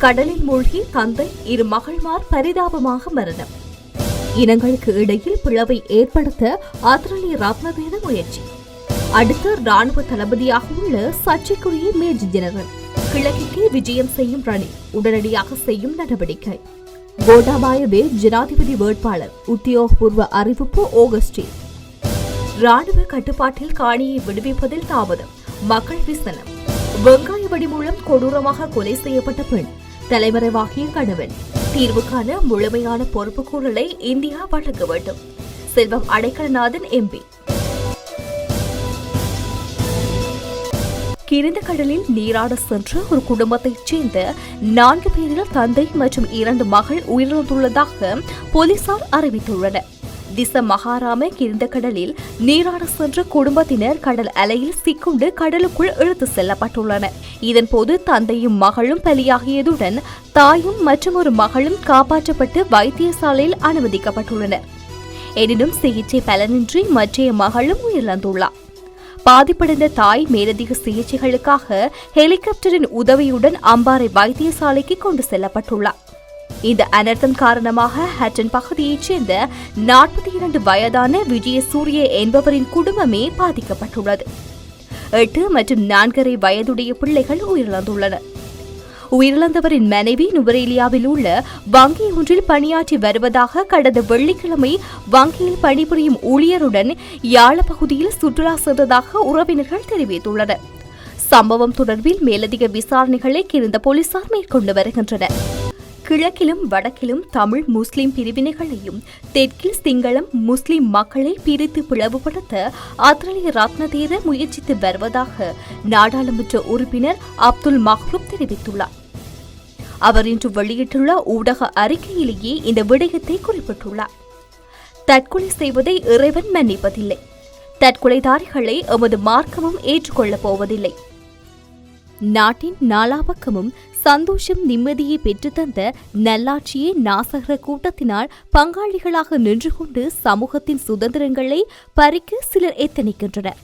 கடலில் மூழ்கி தந்தை இரு மகள்மார் பரிதாபமாக மரணம். இனங்களுக்கு இடையில் பிளவை ஏற்படுத்த ஆத்திரலி ரத்னதேர முயற்சி. அடுத்த ராணுவ தளபதியாக உள்ள சர்ச்சைக்குரிய மேஜர் ஜெனரல் கிழக்கிற்கு விஜயம் செய்யும் ரணில் உடனடியாக செய்யும் நடவடிக்கை. கோட்டாபாயவே ஜனாதிபதி வேட்பாளர் உத்தியோகபூர்வ அறிவிப்பு ஆகஸ்டில். ராணுவ கட்டுப்பாட்டில் காணியை விடுவிப்பதில் தாமதம், மக்கள் விசனம். வெங்காய வெடி மூலம் கொடூரமாக கொலை செய்யப்பட்ட பெண், தலைமறைவாகிய கணவன். தீர்வுக்கான முழுமையான பொறுப்புக்கூறலை இந்தியா வழங்க வேண்டும். செல்வம் அடைக்கலநாதன் எம்பி. கிரிந்த கடலில் நீராட சென்ற ஒரு குடும்பத்தைச் சேர்ந்த 4 பேரில் தந்தை மற்றும் 2 மகள் உயிரிழந்துள்ளதாக போலீசார் அறிவித்துள்ளனர். திச மகாராம கிரிந்த கடலில் நீராட சென்ற குடும்பத்தினர் கடல் அலையில் சிக்குண்டு கடலுக்குள் இழுத்து செல்லப்பட்டுள்ளனர். இதன்போது தந்தையும் மகளும் பலியாகியதுடன் தாயும் மற்றும் ஒரு மகளும் காப்பாற்றப்பட்டு வைத்தியசாலையில் அனுமதிக்கப்பட்டுள்ளனர். எனினும் சிகிச்சை பலனின்றி மற்றைய மகளும் உயிரிழந்துள்ளார். பாதிப்படைந்த தாய் மேலதிக சிகிச்சைகளுக்காக ஹெலிகாப்டரின் உதவியுடன் அம்பாறை வைத்தியசாலைக்கு கொண்டு செல்லப்பட்டுள்ளார். இந்த அனர்த்தம் காரணமாக ஹட்டன் பகுதியைச் சேர்ந்த 42 வயதான விஜயசூரிய என்பவரின் குடும்பமே பாதிக்கப்பட்டுள்ளது. 8 மற்றும் 4.5 வயதுடைய பிள்ளைகள் உயிரிழந்துள்ளனர். உயிரிழந்தவரின் மனைவி நுவரேலியாவில் உள்ள வங்கி ஒன்றில் பணியாற்றி வருவதாக கடந்த வெள்ளிக்கிழமை வங்கியில் பணிபுரியும் ஊழியருடன் யாழ பகுதியில் சுற்றுலா சென்றதாக உறவினர்கள் தெரிவித்துள்ளனர். சம்பவம் தொடர்பில் மேலதிக விசாரணைகளை கிரிந்த போலீசார் மேற்கொண்டு வருகின்றனர். கிழக்கிலும் வடக்கிலும் தமிழ் முஸ்லிம் பிரிவினைகளையும் தெற்கில் சிங்களம் முஸ்லிம் மக்களை பிரித்து பிளவுபடுத்த ஆத்திரலி ரத்னதேர முயற்சித்து வருவதாக நாடாளுமன்ற உறுப்பினர் அப்துல் மஹ்ரூப் தெரிவித்துள்ளார். அவர் இன்று வெளியிட்டுள்ள ஊடக அறிக்கையிலேயே இந்த விடயத்தை குறிப்பிட்டுள்ளார். தற்கொலை செய்வதை இறைவன் மன்னிப்பதில்லை, தற்கொலைதாரிகளை எமது மார்க்கமும் ஏற்றுக்கொள்ளப் போவதில்லை. நாட்டின் நாலாபக்கமும் சந்தோஷம் நிம்மதியை பெற்றுத்தந்த நல்லாட்சியை நாசகர கூட்டத்தினால் பங்காளிகளாக நின்று கொண்டு சமூகத்தின் சுதந்திரங்களை பறிக்க சிலர் எத்தனிக்கின்றனர்.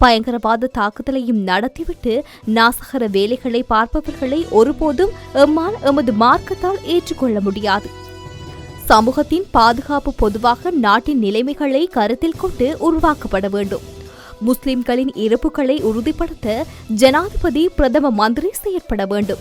பயங்கரவாத தாக்குதலையும் நடத்திவிட்டு நாசகர வேலைகளை பார்ப்பவர்களை ஒருபோதும் எம்மால் எமது மார்க்கத்தால் ஏற்றுக்கொள்ள முடியாது. சமூகத்தின் பாதுகாப்பு பொதுவாக நாட்டின் நிலைமைகளை கருத்தில் கொண்டு உருவாக்கப்பட வேண்டும். முஸ்லிம்களின் இறப்புகளை உறுதிப்படுத்த ஜனாதிபதி பிரதம மந்திரி செயற்பட வேண்டும்.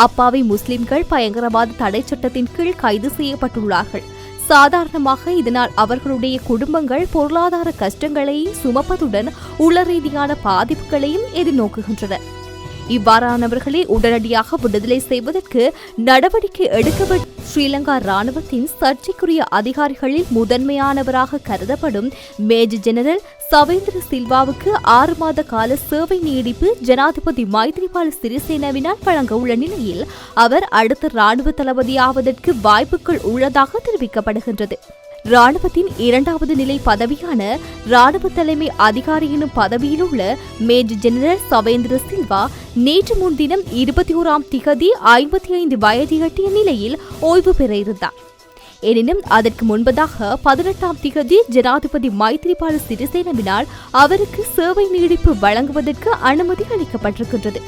அப்பாவி முஸ்லிம்கள் பயங்கரவாத தடை சட்டத்தின் கீழ் கைது செய்யப்பட்டுள்ளார்கள். சாதாரணமாக இதனால் அவர்களுடைய குடும்பங்கள் பொருளாதார கஷ்டங்களை சுமப்பதுடன் உள ரீதியான பாதிப்புகளையும் எதிர்நோக்குகின்றன. இவ்வாறானவர்களை உடனடியாக விடுதலை செய்வதற்கு நடவடிக்கை எடுக்க வேண்டும். ஸ்ரீலங்கா ராணுவத்தின் சர்ச்சைக்குரிய அதிகாரிகளில் முதன்மையானவராக கருதப்படும் மேஜர் ஜெனரல் சவேந்திர சில்வாவுக்கு 6 மாத கால சேவை நீடிப்பு ஜனாதிபதி மைத்ரிபால சிறிசேனவினால் வழங்க உள்ள நிலையில் அவர் அடுத்த ராணுவ தளபதியாவதற்கு வாய்ப்புகள் உள்ளதாக தெரிவிக்கப்படுகின்றது. ராணுவத்தின் 2வது நிலை பதவியான ராணுவ தலைமை அதிகாரி எனும் பதவியில் உள்ள மேஜர் ஜெனரல் சவேந்திர சில்வா நேற்று முன்தினம் 21ஆம் திகதி 55 வயது எட்டிய நிலையில் ஓய்வு பெற இருந்தார். எனினும் அதற்கு முன்பதாக 18ஆம் திகதி ஜனாதிபதி மைத்ரிபால சிறிசேனவினால் அவருக்கு சேவை நீடிப்பு வழங்குவதற்கு அனுமதி அளிக்கப்பட்டிருக்கின்றது.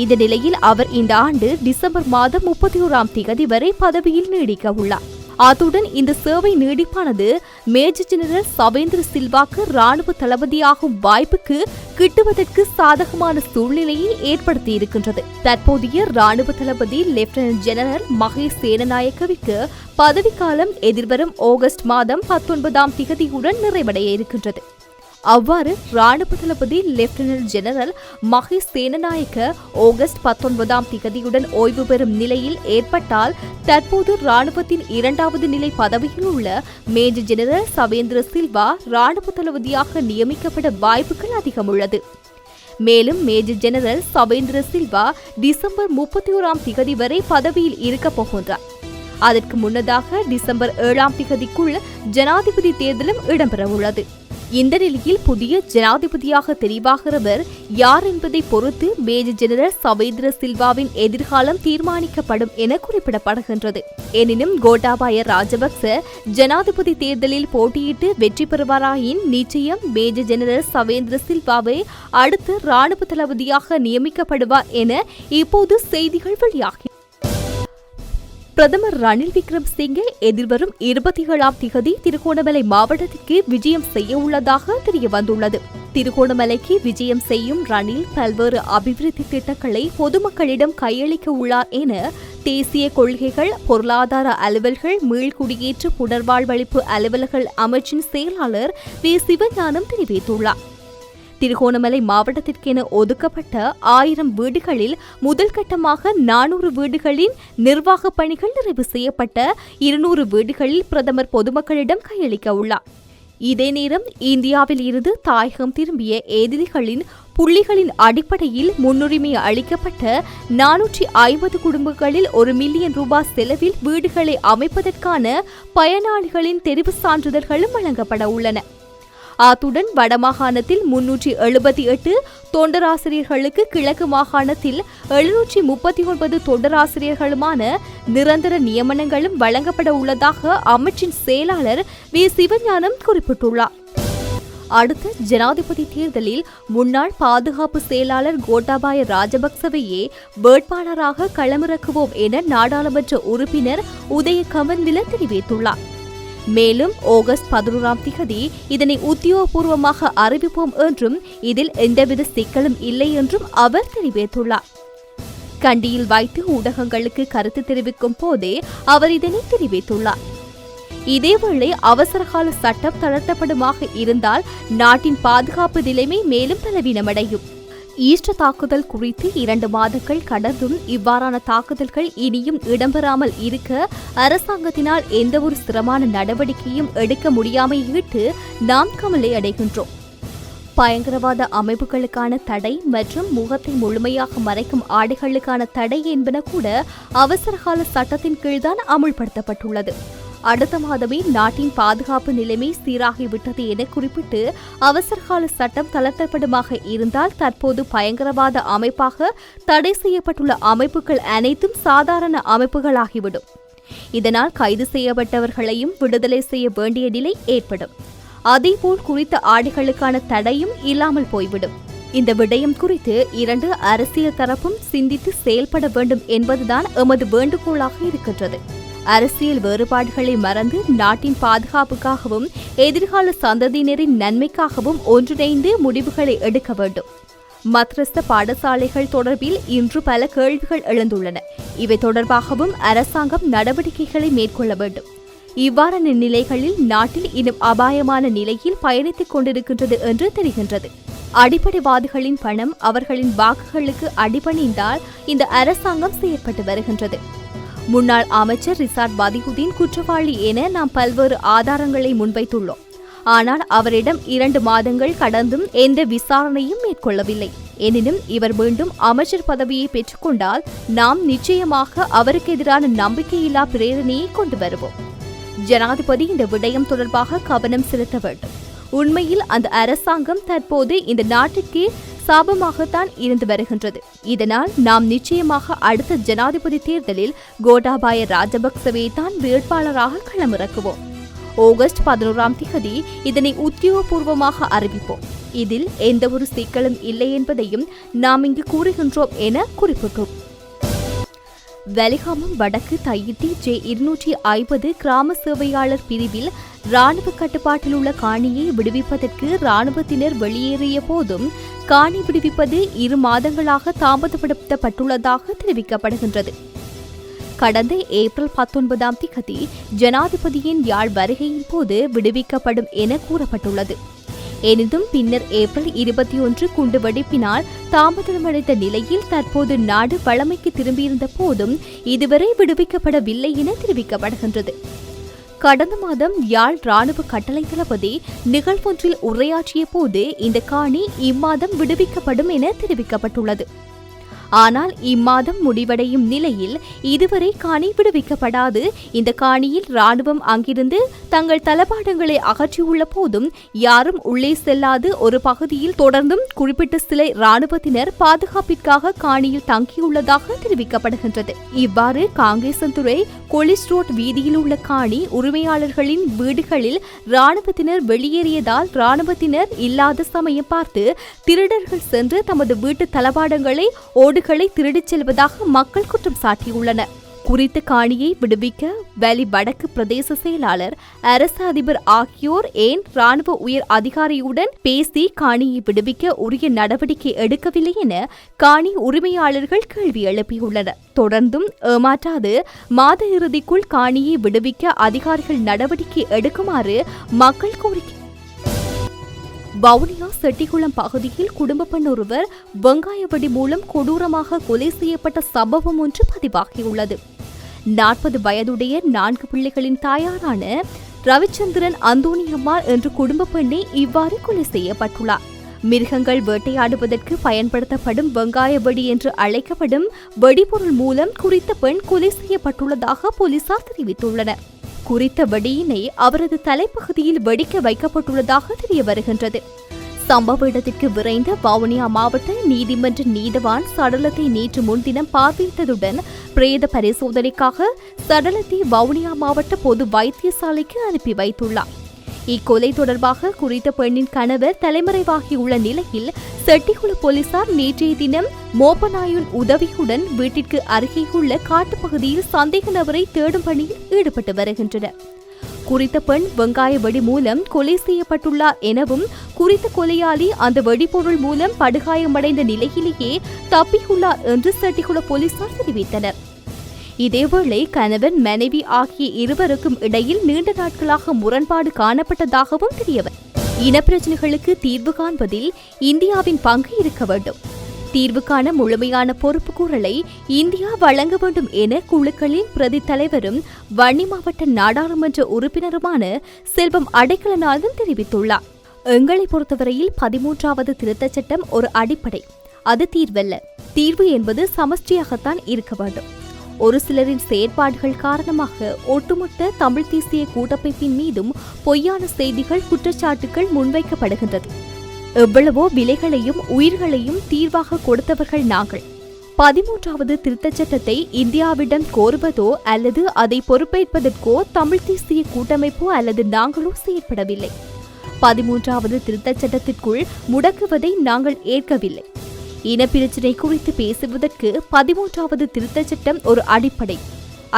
இந்த நிலையில் அவர் இந்த ஆண்டு டிசம்பர் மாதம் 31ஆம் திகதி வரை பதவியில் நீடிக்க உள்ளார். அத்துடன் இந்த சேவை நீடிப்பானது மேஜர் ஜெனரல் சவேந்திர சில்வாக்கு ராணுவ தளபதியாகும் வாய்ப்புக்கு கிட்டுவதற்கு சாதகமான சூழ்நிலையை ஏற்படுத்தியிருக்கின்றது. தற்போதைய ராணுவ தளபதி லெப்டினன்ட் ஜெனரல் மகேஷ் சேனநாயக்கவிற்கு பதவிக்காலம் எதிர்வரும் ஆகஸ்ட் மாதம் 19ஆம் திகதியுடன் நிறைவடைய இருக்கின்றது. அவ்வாறு ராணுவ தளபதி lieutenant general Mahesh Senanayake August 19ஆம் திகதியுடன் ஓய்வு பெறும் நிலையில் ஏற்பட்டால் தற்போது ராணுவத்தின் 2வது நிலை பதவியில் உள்ள மேஜர் ஜெனரல் சவேந்திர சில்வா ராணுவ தளபதியாக நியமிக்கப்பட வாய்ப்புகள் அதிகம் உள்ளது. மேலும் major general Shavendra Silva December 31ஆம் திகதி வரை பதவியில் இருக்கப் போகின்றார். அதற்கு முன்னதாக டிசம்பர் 7ஆம் திகதிக்குள் ஜனாதிபதி தேர்தலும் இடம்பெறவுள்ளது. இந்த நிலையில் புதிய ஜனாதிபதியாக தெரிவாகிறவர் யார் என்பதை பொறுத்து மேஜர் ஜெனரல் சவேந்திர சில்வாவின் எதிர்காலம் தீர்மானிக்கப்படும் என குறிப்பிடப்படுகின்றது. எனினும் கோட்டாபாய ராஜபக்ச ஜனாதிபதி தேர்தலில் போட்டியிட்டு வெற்றி பெறுவாராயின் நிச்சயம் மேஜர் ஜெனரல் சவேந்திர சில்வாவை அடுத்து ராணுவ தளபதியாக நியமிக்கப்படுவார் என இப்போது செய்திகள் வெளியாகின. பிரதமர் ரணில் விக்ரமசிங்கே எதிர்வரும் 27ஆம் திகதி திருகோணமலை மாவட்டத்திற்கு விஜயம் செய்ய உள்ளதாக தெரியவந்துள்ளது. திருகோணமலைக்கு விஜயம் செய்யும் ரணில் பல்வேறு அபிவிருத்தி திட்டங்களை பொதுமக்களிடம் கையளிக்க உள்ளார் என தேசிய கொள்கைகள், பொருளாதார அலுவல்கள், மீள்குடியேற்ற புனர்வாழ்வளிப்பு அலுவல்கள் அமைச்சின் செயலாளர் வி. சிவஞானம் தெரிவித்துள்ளார். திருகோணமலை மாவட்டத்திற்கென ஒதுக்கப்பட்ட 1000 வீடுகளில் முதல் கட்டமாக 400 வீடுகளின் நிர்வாகப் பணிகள் நிறைவு செய்யப்பட்ட 200 வீடுகளில் பிரதமர் பொதுமக்களிடம் கையளிக்க உள்ளார். இதே நேரம் இந்தியாவில் இருந்து தாயகம் திரும்பிய ஏதிலிகளின் புள்ளிகளின் அடிப்படையில் முன்னுரிமை அளிக்கப்பட்ட 450 குடும்பங்களில் 1 மில்லியன் ரூபாய் செலவில் வீடுகளை அமைப்பதற்கான பயனாளிகளின் தெரிவு சான்றிதழ்களும் வழங்கப்பட உள்ளன. அத்துடன் வடமாகாணத்தில் 378 தொண்டராசிரியர்களுக்கு, கிழக்கு மாகாணத்தில் 739 தொண்டராசிரியர்களுமான நிரந்தர நியமனங்களும் வழங்கப்பட உள்ளதாக அமைச்சின் செயலாளர் வி. சிவஞானம் குறிப்பிட்டுள்ளார். அடுத்த ஜனாதிபதி தேர்தலில் முன்னாள் பாதுகாப்பு செயலாளர் கோட்டாபாய ராஜபக்சவையே வேட்பாளராக களமிறக்குவோம் என நாடாளுமன்ற உறுப்பினர் உதய கமன்வில தெரிவித்துள்ளார். மேலும் ஆகஸ்ட் 11ஆம் திகதி இதனை உத்தியோகபூர்வமாக அறிவிப்போம் என்றும் இதில் எந்தவித சிக்கலும் இல்லை என்றும் அவர் தெரிவித்துள்ளார். கண்டியில் வைத்து ஊடகங்களுக்கு கருத்து தெரிவிக்கும் போதே அவர் இதனை தெரிவித்துள்ளார். இதேவேளை அவசரகால சட்டம் தளர்த்தப்படுமாக இருந்தால் நாட்டின் பாதுகாப்பு நிலைமை மேலும் பலவீனமடையும். ஈஸ்டர் தாக்குதல் குறித்து 2 மாதங்கள் கடந்தும் இவ்வாறான தாக்குதல்கள் இனியும் இடம்பெறாமல் இருக்க அரசாங்கத்தினால் எந்தவொரு சிரமமான நடவடிக்கையும் எடுக்க முடியாமையிட்டு நாம் கவலை அடைகின்றோம். பயங்கரவாத அமைப்புகளுக்கான தடை மற்றும் முகத்தை முழுமையாக மறைக்கும் ஆடைகளுக்கான தடை என்பன கூட அவசரகால சட்டத்தின் கீழ்தான் அமுல்படுத்தப்பட்டுள்ளது. அடுத்த மாதமே நாட்டின் பாதுகாப்பு நிலைமை சீராகிவிட்டது என குறிப்பிட்டு அவசரகால சட்டம் தளர்த்தப்படுமாக இருந்தால் தற்போது பயங்கரவாத அமைப்பாக தடை செய்யப்பட்டுள்ள அமைப்புகள் அனைத்தும் சாதாரண அமைப்புகளாகிவிடும். இதனால் கைது செய்யப்பட்டவர்களையும் விடுதலை செய்ய வேண்டிய நிலை ஏற்படும். அதேபோல் குறித்த ஆடைகளுக்கான தடையும் இல்லாமல் போய்விடும். இந்த விடயம் குறித்து 2 அரசியல் தரப்பும் சிந்தித்து செயல்பட வேண்டும் என்பதுதான் எமது வேண்டுகோளாக இருக்கின்றது. அரசியல் வேறுபாடுகளை மறந்து நாட்டின் பாதுகாப்புக்காகவும் எதிர்கால சந்ததியினரின் நன்மைக்காகவும் ஒன்றிணைந்து முடிவுகளை எடுக்க வேண்டும். மத்ரஸ பாடசாலைகள் தொடர்பில் இன்று பல கேள்விகள் எழுந்துள்ளன. இவை தொடர்பாகவும் அரசாங்கம் நடவடிக்கைகளை மேற்கொள்ள வேண்டும். இவ்வாறான நிலைகளில் நாட்டில் இன்னும் அபாயமான நிலையில் பயணித்துக் கொண்டிருக்கின்றது என்று தெரிகின்றது. அடிப்படைவாதிகளின் பணம் அவர்களின் வாக்குகளுக்கு அடிபணிந்தால் இந்த அரசாங்கம் செயற்பட்டு வருகின்றது. முன்னாள் அமைச்சர் ரிசாட் பதியுதீன் குற்றவாளி என நாம் பல்வேறு ஆதாரங்களை முன்வைத்துள்ளோம். ஆனால் அவரிடம் 2 மாதங்கள் கடந்தும் எந்த விசாரணையும் மேற்கொள்ளவில்லை. எனினும் இவர் மீண்டும் அமைச்சர் பதவியை பெற்றுக்கொண்டால் நாம் நிச்சயமாக அவருக்கு எதிரான நம்பிக்கையில்லா பிரேரணையை கொண்டு வருவோம். ஜனாதிபதி இந்த விடயம் தொடர்பாக கவனம் செலுத்த வேண்டும். உண்மையில் அந்த அரசாங்கம் தற்போது இந்த நாட்டுக்கு சாபமாகத்தான் இருந்து வருகின்றது. இதனால் நாம் நிச்சயமாக அடுத்த ஜனாதிபதி தேர்தலில் கோட்டாபாய ராஜபக்சவை தான் வேட்பாளராக களமிறக்குவோம். ஆகஸ்ட் 11ஆம் திகதி இதனை உத்தியோகபூர்வமாக அறிவிப்போம். இதில் எந்தவொரு சிக்கலும் இல்லை என்பதையும் நாம் இங்கு கூறுகின்றோம் என குறிப்பிட்டோம். வலிகாமம் வடக்கு தையிட்டி J250 கிராம சேவையாளர் பிரிவில் ராணுவ கட்டுப்பாட்டில் உள்ள காணியை விடுவிப்பதற்கு ராணுவத்தினர் வெளியேறிய போதும் காணி விடுவிப்பது 2 மாதங்களாக தாமதப்படுத்தப்பட்டுள்ளதாக தெரிவிக்கப்படுகின்றது. கடந்த ஏப்ரல் 19ஆம் திகதி ஜனாதிபதியின் யாழ் வருகையின் போது விடுவிக்கப்படும் என கூறப்பட்டுள்ளது. எனினும் பின்னர் ஏப்ரல் 21 குண்டுவெடிப்பினால் தாமதமடைந்த நிலையில் தற்போது நாடு வழமைக்கு திரும்பியிருந்த போதும் இதுவரை விடுவிக்கப்படவில்லை என தெரிவிக்கப்படுகின்றது. கடந்த மாதம் யாழ் ராணுவ கட்டளை தளபதி நிகழ்வொன்றில் உரையாற்றிய போது இந்த காணி இம்மாதம் விடுவிக்கப்படும் என தெரிவிக்கப்பட்டுள்ளது. ஆனால் இம்மாதம் முடிவடையும் நிலையில் இதுவரை காணி விடுவிக்கப்படாது. இந்த காணியில் ராணுவம் அங்கிருந்து தங்கள் தளபாடங்களை அகற்றியுள்ள போதும் யாரும் உள்ளே செல்லாது ஒரு பகுதியில் தொடர்ந்தும் குறிப்பிட்ட சில ராணுவத்தினர் பாதுகாப்பிற்காக காணியில் தங்கியுள்ளதாக தெரிவிக்கப்படுகின்றது. இவ்வாறு காங்கேசன்துறை கொலிஸ் ரோட் வீதியில் உள்ள காணி உரிமையாளர்களின் வீடுகளில் ராணுவத்தினர் வெளியேறியதால் ராணுவத்தினர் இல்லாத சமயம் பார்த்து திருடர்கள் சென்று தமது வீட்டு தளபாடங்களை திருடிச் செல்வதாக மக்கள் குற்றம் சாட்டியுள்ளனர். குறித்த காணியை விடுவிக்க வேலி வடக்கு பிரதேச செயலாளர் அரச அதிபர் ஆகியோர் ஏன் ராணுவ உயர் அதிகாரியுடன் பேசி காணியை விடுவிக்க உரிய நடவடிக்கை எடுக்கவில்லை என காணி உரிமையாளர்கள் கேள்வி எழுப்பியுள்ளனர். தொடர்ந்தும் ஏமாற்றாது மாத இறுதிக்குள் காணியை விடுவிக்க அதிகாரிகள் நடவடிக்கை எடுக்குமாறு மக்கள் கோரிக்கை. வவுனியா செட்டிக்குளம் பகுதியில் குடும்ப பெண் ஒருவர் வெங்காய வெடி மூலம் கொடூரமாக கொலை செய்யப்பட்ட சம்பவம் ஒன்று பதிவாகியுள்ளது. 40 வயதுடைய 4 பிள்ளைகளின் தாயாரான ரவிச்சந்திரன் அந்தோணியம்மாள் என்ற குடும்ப பெண்ணை இவ்வாறு கொலை செய்யப்பட்டுள்ளார். மிருகங்கள் வேட்டையாடுவதற்கு பயன்படுத்தப்படும் வெங்காய வெடி என்று அழைக்கப்படும் வெடிபொருள் மூலம் குறித்த பெண் கொலை செய்யப்பட்டுள்ளதாக போலீசார் தெரிவித்துள்ளனர். குறித்த வெடியினை அவரது தலைப்பகுதியில் வெடிக்க வைக்கப்பட்டுள்ளதாக தெரிய வருகின்றது. சம்பவ இடத்திற்கு விரைந்த வவுனியா மாவட்ட நீதிமன்ற நீதவான் சடலத்தை நேற்று முன்தினம் பார்வையிட்டதுடன் பிரேத பரிசோதனைக்காக சடலத்தை வவுனியா மாவட்ட பொது வைத்தியசாலைக்கு அனுப்பி வைத்துள்ளார். இக்கொலை தொடர்பாக குறித்த பெண்ணின் கணவர் தலைமறைவாகியுள்ள நிலையில் செட்டிக்குள போலீசார் நேற்றைய தினம் மோப்பநாயின் உதவியுடன் வீட்டிற்கு அருகேயுள்ள காட்டுப்பகுதியில் சந்தேக நபரை தேடும் பணியில் ஈடுபட்டு வருகின்றனர். குறித்த பெண் வெங்காய வெடி மூலம் கொலை செய்யப்பட்டுள்ளார் எனவும் குறித்த கொலையாளி அந்த வெடிபொருள் மூலம் படுகாயமடைந்த நிலையிலேயே தப்பியுள்ளார் என்று செட்டிக்குள போலீசார் தெரிவித்தனர். இதேவேளை கணவன் மனைவி ஆகிய இருவருக்கும் இடையில் நீண்ட நாட்களாக முரண்பாடு காணப்பட்டதாகவும் தெரியவர். இனப்பிரச்சினைகளுக்கு தீர்வு காண்பதில் இந்தியாவின் பங்கு இருக்க வேண்டும். தீர்வுக்கான முழுமையான பொறுப்புக்கூறலை இந்தியா வழங்க வேண்டும் என குழுக்களின் பிரதி தலைவரும் வன்னி மாவட்ட நாடாளுமன்ற உறுப்பினருமான செல்வம் அடைக்கலநாதன் தெரிவித்துள்ளார். எங்களை பொறுத்தவரையில் 13வது திருத்தச் சட்டம் ஒரு அடிப்படை, அது தீர்வல்ல. தீர்வு என்பது சமஷ்டியாகத்தான் இருக்க வேண்டும். ஒரு சிலரின் செயற்பாடுகள் காரணமாக ஒட்டுமொத்த தமிழ் தேசிய கூட்டமைப்பின் மீதும் பொய்யான செய்திகள், குற்றச்சாட்டுகள் முன்வைக்கப்படுகின்றது. எவ்வளவோ விலைகளையும் உயிர்களையும் தீர்வாக கொடுத்தவர்கள் நாங்கள். 13வது திருத்தச் சட்டத்தை இந்தியாவிடம் கோருவதோ அல்லது அதை பொறுப்பேற்பதற்கோ தமிழ் தேசிய கூட்டமைப்போ அல்லது நாங்களோ செயற்படவில்லை. 13வது திருத்தச் சட்டத்திற்குள் முடக்குவதை நாங்கள் ஏற்கவில்லை. இனப்பிரச்சினை குறித்து பேசுவதற்கு 13வது திருத்தச் சட்டம் ஒரு அடிப்படை,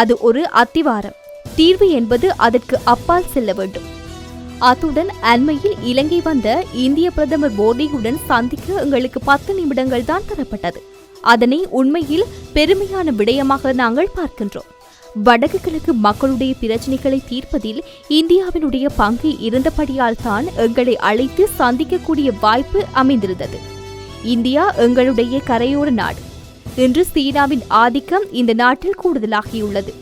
அது ஒரு அத்திவாரம். தீர்வு என்பது அதற்கு அப்பால் செல்ல வேண்டும். அத்துடன் அண்மையில் இலங்கை வந்த இந்திய பிரதமர் மோடியுடன் சந்திக்க எங்களுக்கு 10 நிமிடங்கள் தான் தரப்பட்டது. அதனை உண்மையில் பெருமையான விடயமாக நாங்கள் பார்க்கின்றோம். வடக்கு கிழக்கு மக்களுடைய பிரச்சினைகளை தீர்ப்பதில் இந்தியாவினுடைய பங்கு இருந்தபடியால் தான் எங்களை அழைத்து சந்திக்கக்கூடிய வாய்ப்பு அமைந்திருந்தது. இந்தியா எங்களுடைய கரையோர நாடு. இன்று சீனாவின் ஆதிக்கம் இந்த நாட்டில் கூடுதலாகியுள்ளது.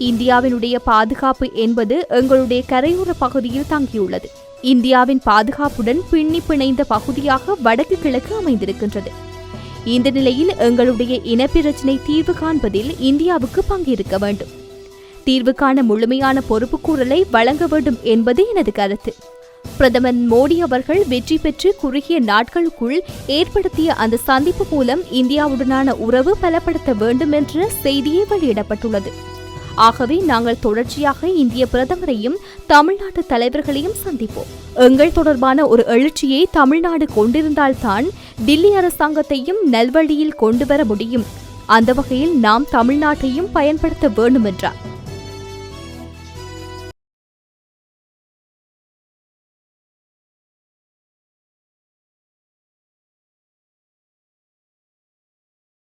இந்தியாவினுடைய பாதுகாப்பு என்பது எங்களுடைய கரையோர பகுதியில் தங்கியுள்ளது. இந்தியாவின் பாதுகாப்புடன் பின்னி பிணைந்த பகுதியாக வடக்கு கிழக்கு அமைந்திருக்கின்றது. இந்த நிலையில் எங்களுடைய இனப்பிரச்சினை தீர்வு காண்பதில் இந்தியாவுக்கு பங்கு இருக்க வேண்டும். தீர்வுக்கான முழுமையான பொறுப்புக்கூறலை வழங்க வேண்டும் என்பது எனது கருத்து. பிரதமர் மோடி அவர்கள் வெற்றி பெற்று குறுகிய நாட்களுக்குள் ஏற்படுத்திய அந்த சந்திப்பு மூலம் இந்தியாவுடனான உறவு பலப்படுத்த வேண்டும் என்ற செய்தியே வெளியிடப்பட்டுள்ளது. ஆகவே நாங்கள் தொடர்ச்சியாக இந்திய பிரதமரையும் தமிழ்நாட்டு தலைவர்களையும் சந்திப்போம். எங்கள் தொடர்பான ஒரு எழுச்சியை தமிழ்நாடு கொண்டிருந்தால்தான் டில்லி அரசாங்கத்தையும் நல்வழியில் கொண்டு வர முடியும். அந்த வகையில் நாம் தமிழ்நாட்டையும் பயன்படுத்த வேண்டும் என்றார்.